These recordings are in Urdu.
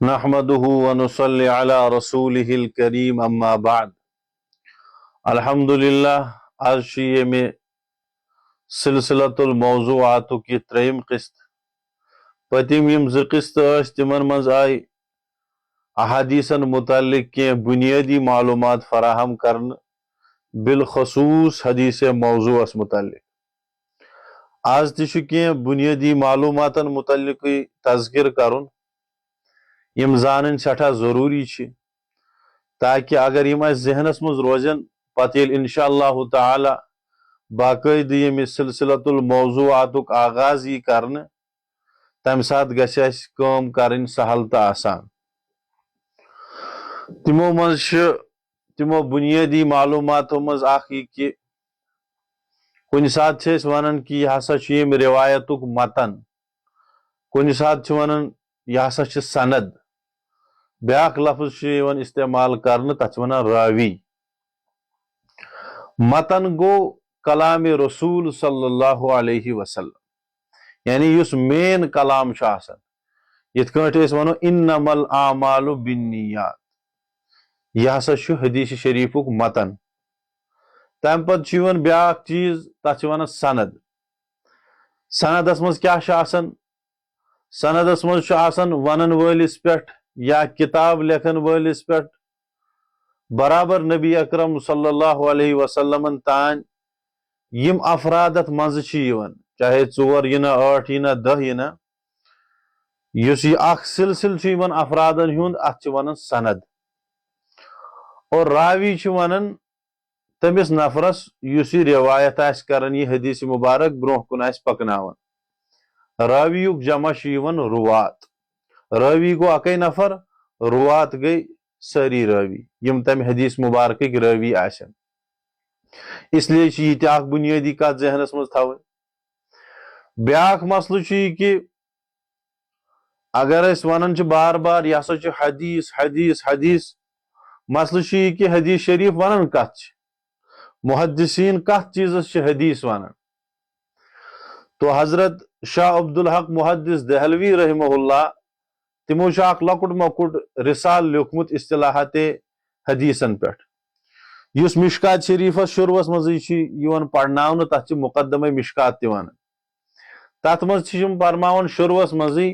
نحمده ونصلي على رسوله الكريم اما بعد الحمدللہ آج میں سلسلۃ الموضوعات کی تریم قسط پتم یم ز قسط تمن مز آئی احادیثن متعلق کی بنیادی معلومات فراہم کرن بالخصوص حدیث موضوع متعلق آج تہ بنیادی معلوماتن متعلق تذکر کرن یم زانن سٹھا ضروری تاکہ اگر یم ذہنس مز روزن پتہ یل انشاءاللہ تعالی باقاعدہ یم سلسلۃ الموضوعات آغاز کرنے تمہ سات گژھِ اسہِ کٲم کرن سہل تو آسان تمو مز تمو بنیادی معلوماتو مز اخ یہ کہ کُنہِ سات چھِ أسۍ ونان کہ یہ ہسا چھُ یم روایتُک متن کُنہِ سات چھِ ونان یہ ہسا چھِ سند بیاکھ لفظ چھُ استعمال کرنے تتھ ونان راوی متن گو کلام رسول صلی اللہ علیہ وسلم یعنی یس مین کلام چھُ آسان یتھ کٲٹھۍ أسۍ ونو انما الاعمال بالنیات یہ ہسا چھُ حدیث شریفُک متن تمہ پتہٕ چھُ یِوان بیاکھ چیز تتھ چھِ ونان سند سندس مز کیاہ چھُ آسان سندس مز چھُ آسان ونن وٲلِس پٮ۪ٹھ یا کتاب لیکھن وٲلِس پٮ۪ٹھ برابر نبی اکرم صلی اللہ علیہ وسلم تان یم افراد اتھ مز چھِ یِوان چاہے 4 یِنہ 8 یِنہ 10 یِنہ یُس یہ اکھ سلسل چھُ یِمن افرادن ہُنٛد اتھ چھِ ونان سند اور راوی چھِ ونان تٔمِس نفرس یُس یہ روایت آسہِ کران یہ حدیث مبارک برونٛہہ کُن آسہِ پکناوان راویُک جمع چھُ یِوان روات راوی گو اکے نفر روات گئی ساری راوی یم تمہ حدیث مبارکک راوی آسن اس لیے یہ تہ اکھ بنیادی کتھ ذہنس مز تھاوٕنۍ بیاکھ مسلہٕ چھُ یہ کہ اگر أسۍ ونان چھِ بار بار یہ ہسا چھُ حدیث حدیث حدیث مسلہٕ چھُ یہ کہ حدیث شریف ونان کتھ چھِ محدثین کتھ چیزس چھِ حدیث ونان تو حضرت شاہ عبدالحق محدث دہلوی رحمہ اللہ تمو چھُ اکھ لۄکُٹ مۄکُٹ رسال لیوکھمُت اصطلاحات حدیثن پٮ۪ٹھ یُس مشکات شریفس شروعس منٛزٕے چھُ یِوان پرناونہٕ تتھ چھِ مقدمے مشکات تہِ ونان تتھ منٛز چھِ یِم فرماوان شروعس منٛزٕے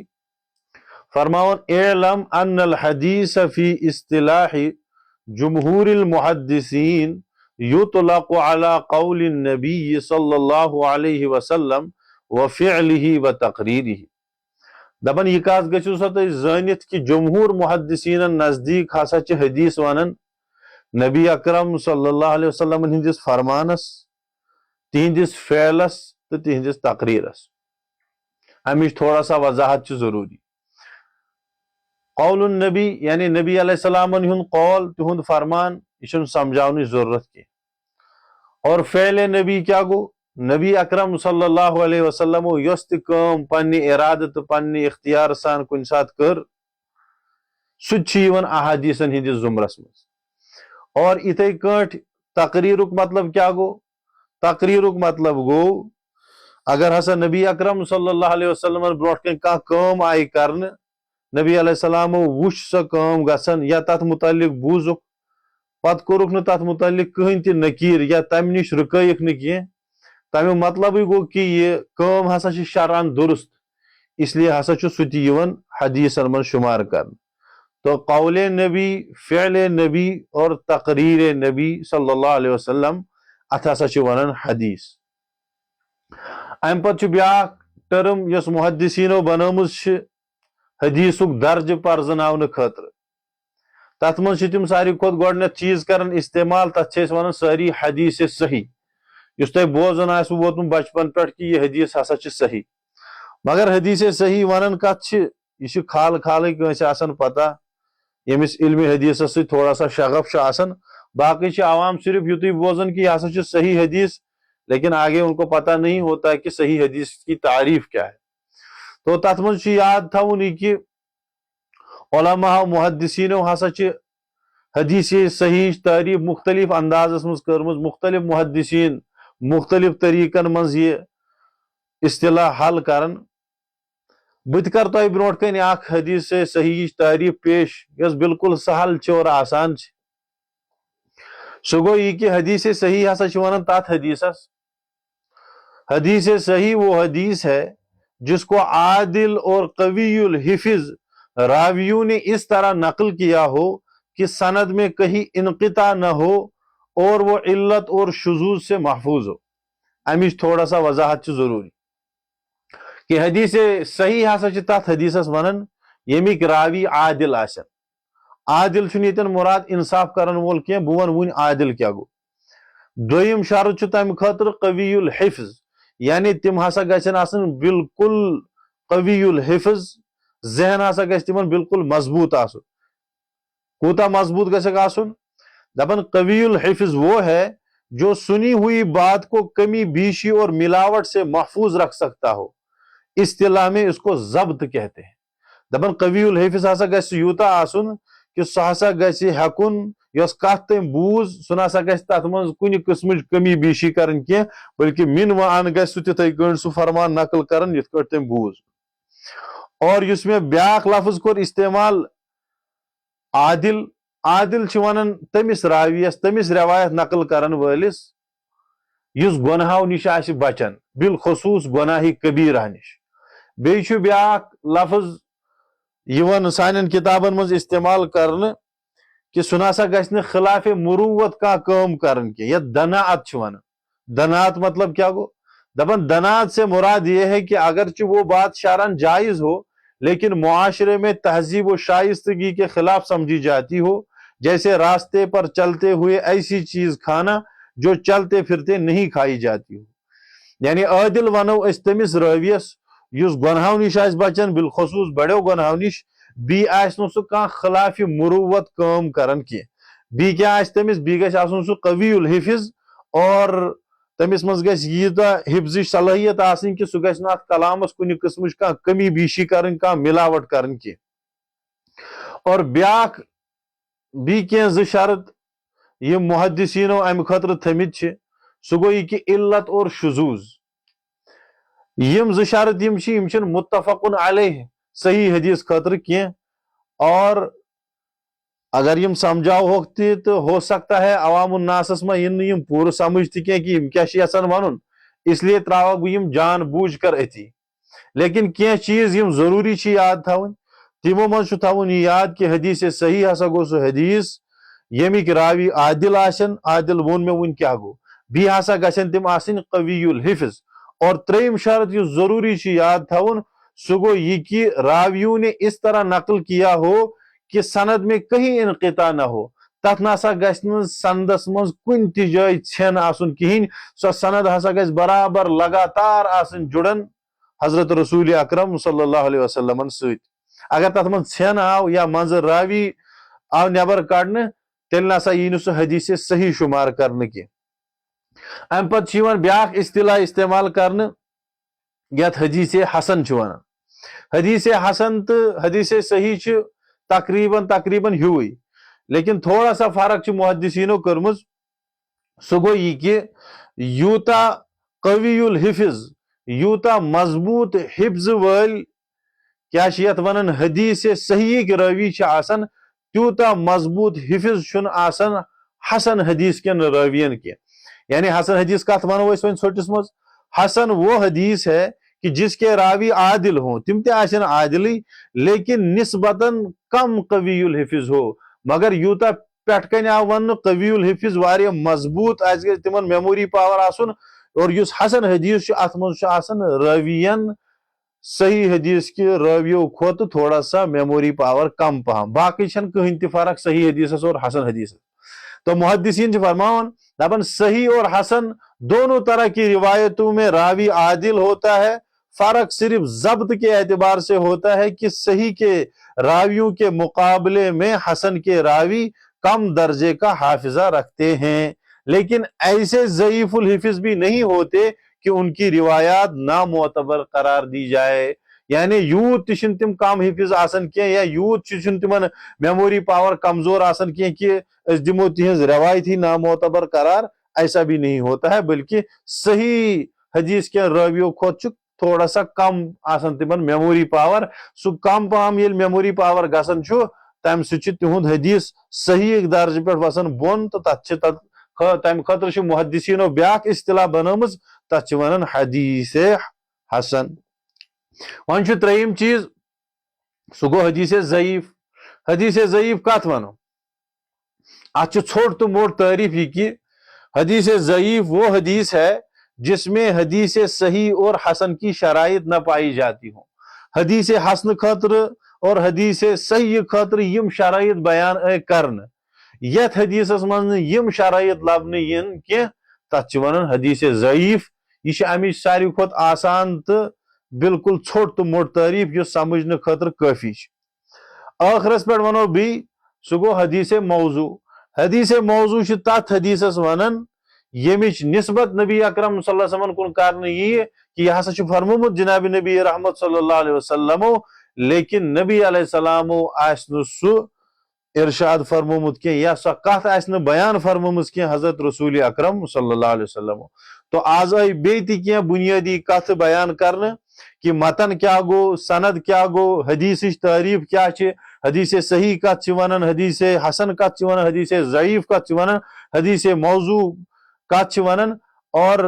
فرماوان اعلم ان الحدیث فی اصطلاح جمہور المحدثین یطلق على قول النبی صلی اللہ علیہ وسلم وفعلہ وتقریرہ دپان یہ کتھ گژھِو سا تُہۍ زٲنِتھ کہ جمہور محدثینن نزدیک ہسا چھِ حدیث ونان نبی اکرم صلی اللہ علیہ وسلم ہندس فرمانس تہندس فعلس تو تہندس تقریرس امچ تھوڑا سا وضاحت چھِ ضروری قول النبی یعنی نبی علیہ السلام ہند قول تہند فرمان یہ چھُنہٕ سمجھاونٕچ ضرورت کینٛہہ اور فعل نبی کیا گو نبی اکرم صلی اللہ علیہ وسلم یۄس تہِ کٲم پننہِ ارادٕ تہٕ پننہِ اختیار سان کُنہِ ساتہٕ کٔر سُہ تہِ چھُ یِوان احادیثن ہندس زمرس منٛز اور یِتھے کٲٹھۍ تقریرُک مطلب کیا گو تقریرُک مطلب گوٚو اگر ہسا نبی اکرم صلی اللہ علیہ وسلم برونٛٹھ کَنہِ کانٛہہ کٲم آیہِ کرنہٕ نبی علیہ السلامو وُچھ سۄ کٲم گژھان یا تتھ متعلق بوٗزُکھ پتہٕ کوٚرُکھ نہٕ تتھ متعلق کٕہٕنۍ تہِ نکیٖر یا تمہِ نِش رُکٲیِکھ نہٕ کینٛہہ تمیُک مطلبٕے گوٚو کہ یہ کٲم ہسا چھِ شرعن درست اس لیے ہسا چھُ سُہ تہِ یِوان حدیثن منٛز شُمار کرنہٕ تو قول نبی فعل نبی اور تقریر نبی صلی اللہ علیہ وسلم اتھ ہسا چھِ ونان حدیث امہِ پتہٕ چھُ بیاکھ ٹرم یۄس محدثینو بنٲومٕژ چھِ حدیثُک درجہٕ پرزناونہٕ خٲطرٕ تتھ منٛز چھِ تِم ساروی کھۄتہٕ گۄڈٕنیتھ چیٖز کران استعمال تتھ چھِ أسۍ ونان سٲری حدیث صحیح یُس تۄہہِ بوزُن آسوٕ ووتمُت بچپن پٮ۪ٹھ کہ یہ حدیث ہسا چھِ صحیح مگر حدیث صحیح ونان کتھ چھِ یہ چھِ کھال کھالٕے کٲنٛسہِ آسان پتہ ییٚمِس علمِ حدیثس سۭتۍ تھوڑا سا شغف چھُ آسان باقٕے چھِ عوام صرف یُتُے بوزان کہ یہ ہسا چھُ صحیح حدیث لیکن آگے ان کو پتہ نہیں ہوتا کہ صحیح حدیث کی تعریف کیا ہے تو تتھ منٛز چھُ یاد تھاوُن یہِ کہ علماء محدثینو ہسا چھِ حدیث صحیح تعریف مختلف اندازس منٛز کٔرمٕژ مختلف محدثین مختلف طریقن منٛز یہ اصطلاح حل کران بت کر تہ برونٹ کن اخ حدیث صحیح تعریف پیش یس بالکل سہل چھ اور آسان چھ سہ گو یہ کہ حدیث صحیح ہسا چھ ونان تات حدیثس حدیث صحیح وہ حدیث ہے جس کو عادل اور قوی الحفظ راویوں نے اس طرح نقل کیا ہو کہ سند میں کہیں انقطاع نہ ہو اور وہ علت اور شذوذ سے محفوظ ہو. امچ تھوڑا سا وضاحت ضروری کہ حدیث صحیح ہسا چھ تات حدیثس ونان یمیک راوی عادل آسن. عادل چھن یتن مراد انصاف کرن وول کی بہ ون عادل کیا گو. دویم شرط چھ تمہ خاطر قوی الحفظ یعنی تم ہسا گژھن آسن بالکل قوی الحفظ ذہن ہسا گژھِ تمن بالکل مضبوط آسن. کوتا مضبوط گژھکھ آسن دپن قوی الحفظ وہ ہے جو سنی ہوئی بات کو کمی بیشی اور ملاوٹ سے محفوظ رکھ سکتا ہو. اصطلاح میں اس کو ضبط کہتے ہیں. دپن قوی الحفظ ہسا گژھِ یوتا آسن کہ سہ ہسا گژھِ ہیکن یس کتھ تم بوز سہ نسا گژھِ تتھ منز کُنہِ قسمٕچ کمی بیشی کرن کی بلکہ من و ان گژھِ سہ تتھے کٔنۍ سہ فرمان نقل کرن یتھ کٔنۍ تم بوز. اور یس میں بیاکھ لفظ کور استعمال عادل عادل چھ ونان تمس راویس تمس روایت نقل کرن وٲلس یس گناہو نش آسہ بچن بالخصوص گناہ کبیرہ نش. بیٚیہِ چھُ بیاکھ لفظ یوان سانن کتابن مز استعمال کرنے کہ سہ نسا گژھِ نہٕ خلاف مروت کانٛہہ کٲم کرن کی یتھ دناعت چھ ونان. دناعت مطلب کیا گو دپن دناعت سے مراد یہ ہے کہ اگرچہ وہ بات شرعن جائز ہو لیکن معاشرے میں تہذیب و شائستگی کے خلاف سمجھی جاتی ہو، جیسے راستے پر چلتے ہوئے ایسی چیز کھانا جو چلتے پھرتے نہیں کھائی جاتی ہو. یعنی عادل ونو اس تمس راویس یس گناہو نش آس بچن بالخصوص بڑو گناہو نش بی آس نہ سہ کانٛہہ خلاف مروت کٲم کرن کی. بی کیا آس تمس بی گژھِ آسن سہ قوی الحفظ اور تمس مز گژھِ ییٖژاہ حفظٕچ صلٲحیت آسن کہ سہ گژھِ نہٕ اتھ کلامس کُنہِ قسمٕچ کانٛہہ کمی بیشی کرن کانٛہہ ملاوٹ کرن کی. اور بیاکھ بی کینٛہہ زٕ شرط یم محدثینو امہ خاطر تھمت چھ سہ گو یہ کہ علت اور شذوذ. یم زٕ شرط یم چھن متفقن علیہ صحیح حدیث خاطر کی. اور اگر یم سمجھاو ہوک تہ تو ہو سکتا ہے عوام الناسس ما یم پور سمجھ تہ کی یم کیا یژھان ونن اس لیے تراوک بہ یم جان بوجھ کر اتی. لیکن کی چیز یم ضروری چھ یاد تھاون تمو من چھ تھاون یہ یاد کہ حدیث صحیح ہسا گو سہ حدیث یمیک راوی عادل آسن. عادل وون میں ون کیا گو بی ہسا گژھن تم آسن قوی الحفظ. اور تریم شرط یہ ضروری چھ یاد تھاون سہ گو یہ کہ راویوں نے اس طرح نقل کیا ہو کہ سند میں کہیں انقطاع نہ ہو. تت نسا گژھِ نہٕ سندس مز کن تہ جائے ژھین آسن کہین. سو سند ہسا گژھِ برابر لگاتار آسن جڑن حضرت رسول اکرم صلی اللہ علیہ وسلم ست. اگر تت من ژھین آو یا منظر راوی آو نبر کڑنے تیل نسا یہ نہ سہ حدیث صحیح شمار کرنے کی. ام پتہ چھ بیاکھ اصطلاح استعمال کرنے یت حدیث حسن چھ ونان. حدیث حسن تو حدیث صحیح چھ تقریباً ہیوی لیکن تھوڑا سا فرق چھ محدثینو کرمز. سہ گو یہ کہ یوتا قوی الحفظ یوتا مضبوط حفظ ول کیا یت ونان حدیث صحیح کے راوی چھ آسن تیوتا مضبوط حفظ چھن آسن حسن حدیث کن راوین کی. یعنی حسن حدیث کت ونو اس ون ژھٹس مز حسن وہ حدیث ہے کہ جس کے راوی عادل ہوں تم تہ آسن عادلی لیکن نسبتاً کم قوی الحفظ ہو. مگر یوتا پٹ کن آو ون قوی الحفظ واریاہ مضبوط آس گژھِ تمن میموری پاور آسن. اور اس حسن حدیث ات مز آسن راوین صحیح حدیث کے راویو کھوت تھوڑا سا میموری پاور کم پہم. باقی چھن کہیں تہ فرق صحیح حدیثس اور حسن حدیث. تو محدثین فرماون دپن صحیح اور حسن دونوں طرح کی روایتوں میں راوی عادل ہوتا ہے. فرق صرف ضبط کے اعتبار سے ہوتا ہے کہ صحیح کے راویوں کے مقابلے میں حسن کے راوی کم درجے کا حافظہ رکھتے ہیں لیکن ایسے ضعیف الحفظ بھی نہیں ہوتے کہ ان کی روایات نامعتبر قرار دی جائے. یعنی یوت تشن تم کم حفظ آسن کی یا یوت چھ تمن میموری پاور کمزور آسن کی کہ اس دمو تہذ روایت ہی نامعتبر قرار. ایسا بھی نہیں ہوتا ہے بلکہ صحیح حدیث کے راویوں کھوت تھوڑا سا کم آسان تمن میموری پاور سو کم پہم یل میموری پاور گسان چھو تم سہ تہد حدیث صحیح درجہ پہ وسان بون تو تمہ خاطر محدثینو بیاکھ اصطلاح بنٲمٕژ تتھ ونان حدیث حسن ون ترٛیٚیِم چیز سہ گو حدیث ضعیف حدیث ضعیف کت ونو ات ژھوٹ تو موٹ تعریف یہ کہ حدیث ضعیف وہ حدیث ہے جس میں حدیث صحیح اور حسن کی شرائط نہ پائی جاتی ہوں حدیث حسن خاطر اور حدیث صحیح خاطر یم شرائط بیان کرن یت حدیثس من یم شرائط لبنہ ین کی تتھ ونان حدیث ضعیف یہ امچ ساروی کھت آسان تو بالکل ژھوٹ تو موٹ تعریف یہ سمجھنے خاطر کافی آخرس پہ ونو بی سہ گو حدیث موضوع حدیث موضوع تت حدیثس ونان یمچ نسبت نبی اکرم صلی اللہ علیہ وسلم کن کرنے یہ کہ یہ ہسا فرمومت جناب نبی رحمت صلی اللہ علیہ وسلم لیکن نبی علیہ السلام آس سہ ارشاد فرمومت کی یا سہ کت آس بیان فرمومت کی حضرت رسول اکرم صلی اللہ علیہ وسلم تو آز آئی بیتی کی بنیادی کت بیان کرنے کہ متن کیا گو سند کیا گو حدیث تعریف کیا چھ حدیث صحیح کت ونان حدیث حسن کت ونان حدیث ضعیف کت ونان حدیث موضوع کت ونان اور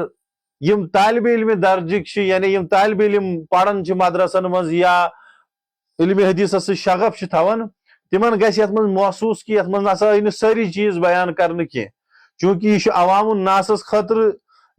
یم طالب علم درجک یعنی یم طالب علم پڑھن مدرسن مز یا علم حدیث شغف تھوان تمن گھس یت من محسوس کہ یت من نسا آئی ساری چیز بیان کرنے کی چونکہ یہ عوام الناس خاطر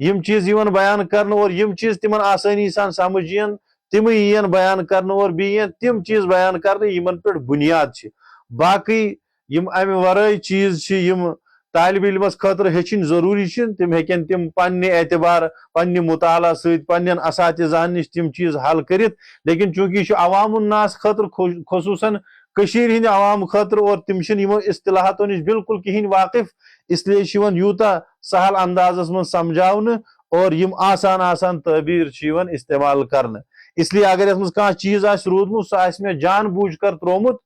یم چیز یون بیان کرنے اور یم چیز تمن آسانی سان سمجھ ین تم یین بیان کرنے اور بیین تم چیز بیان کرنے یمن پہ بنیاد چھ باقی یم امہ ورائے چیز چھ یم طالب علمس خاطر ہیچن ضروری چھ تم ہیکن تم پنہ اعتبار پنہ مطالعہ ست پنن اساتذہن نش تم چیز حل کرت لیکن چونکہ یہ عوام الناس خاطر خصوصاً کشیر ہند عوام خاطر اور تم یمو اصطلاحاتو نش بالکل کہین واقف اس لیے یوتا سہل اندازس من سمجھاؤن اور یم آسان آسان تعبیر استعمال کرنے اس لیے اگر اس کھانا چیز رودمت سہ میں جان بوجھ کر ترومت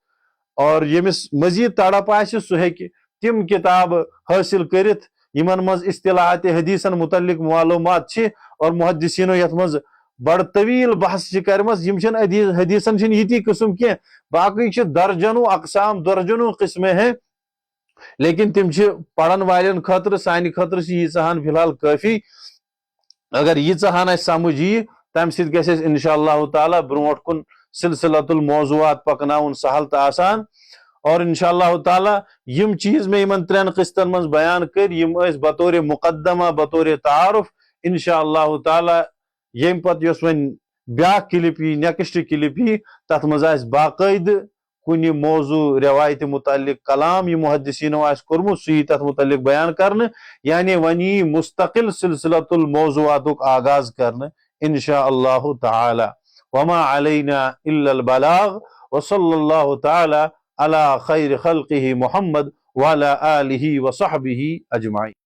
اور یمس مزید تڑپ سہ ہیکہ تم کتاب حاصل کرت یمن مز اصطلاحات حدیثن متعلق معلومات چھ اور محدثینو یت مز بڑ طویل بحث کرمز یم حدیثن یہ قسم کی باقی درجنوں اقسام درجنوں قسمیں ہیں لیکن تم پڑھن والن خاطر سانہ خاطر یہان فی الحال کافی اگر یہان سمجھ یہ تمہ سۭتۍ گژھِ اَسہِ انشاء اللہ تعالیٰ برونٹھ کن سلسلۃ الموضوعات پکناون سہل تو آسان اور انشاء اللہ تعالیٰ یم چیز میں یمن ترین قسطن من بیان کر یم بطور مقدمہ بطور تعارف انشاء اللہ تعالیٰ یم پتہ یس ون بیاکھ کلپ یہ نیکسٹ کلپ یہ تتھ مز باقاعدہ کن موضوع روایت متعلق کلام یہ محدثینو کورمت سہ تتھ متعلق بیان کرنے یعنی ونی مستقل سلسلۃ الموضوعات آغاز کرنے انشاء اللہ تعالی وما علینا الا البلاغ وصلی اللہ تعالی علی خیر خلقہ محمد وعلی آلہ وصحبہ اجمعین.